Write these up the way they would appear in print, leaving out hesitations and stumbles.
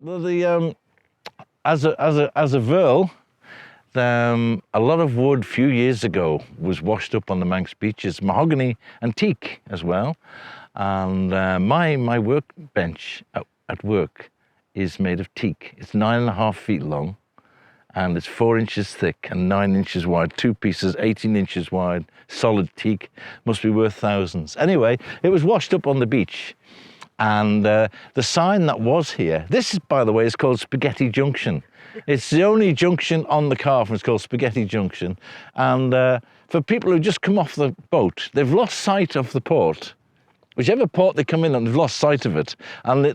As a Virl, a lot of wood a few years ago was washed up on the Manx beaches, mahogany and teak as well. And my workbench at work is made of teak. It's 9.5 feet long, and it's 4 inches thick and 9 inches wide. 2 pieces, 18 inches wide, solid teak. Must be worth thousands. Anyway, it was washed up on the beach. And the sign that was here, this, by the way, is called Spaghetti Junction. It's the only junction on the Carf, and it's called Spaghetti Junction. And for people who just come off the boat, they've lost sight of the port. Whichever port they come in on, they've lost sight of it. And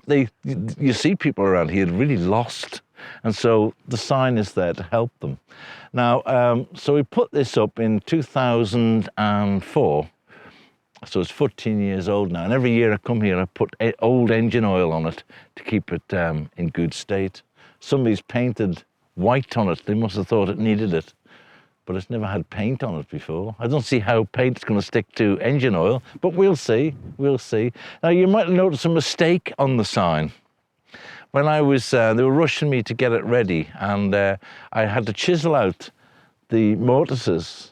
you see people around here really lost. And so the sign is there to help them. Now, so we put this up in 2004. So it's 14 years old now. And every year I come here, I put old engine oil on it to keep it in good state. Somebody's painted white on it. They must have thought it needed it. But it's never had paint on it before. I don't see how paint's going to stick to engine oil, but we'll see, we'll see. Now, you might notice a mistake on the sign. When I was, they were rushing me to get it ready, and I had to chisel out the mortises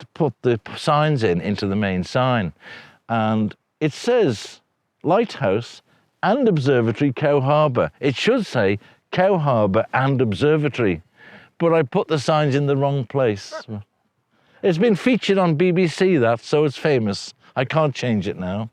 to put the signs into the main sign. And it says Lighthouse and Observatory Cow Harbour. It should say Cow Harbour and Observatory, but I put the signs in the wrong place. It's been featured on BBC, so it's famous. I can't change it now.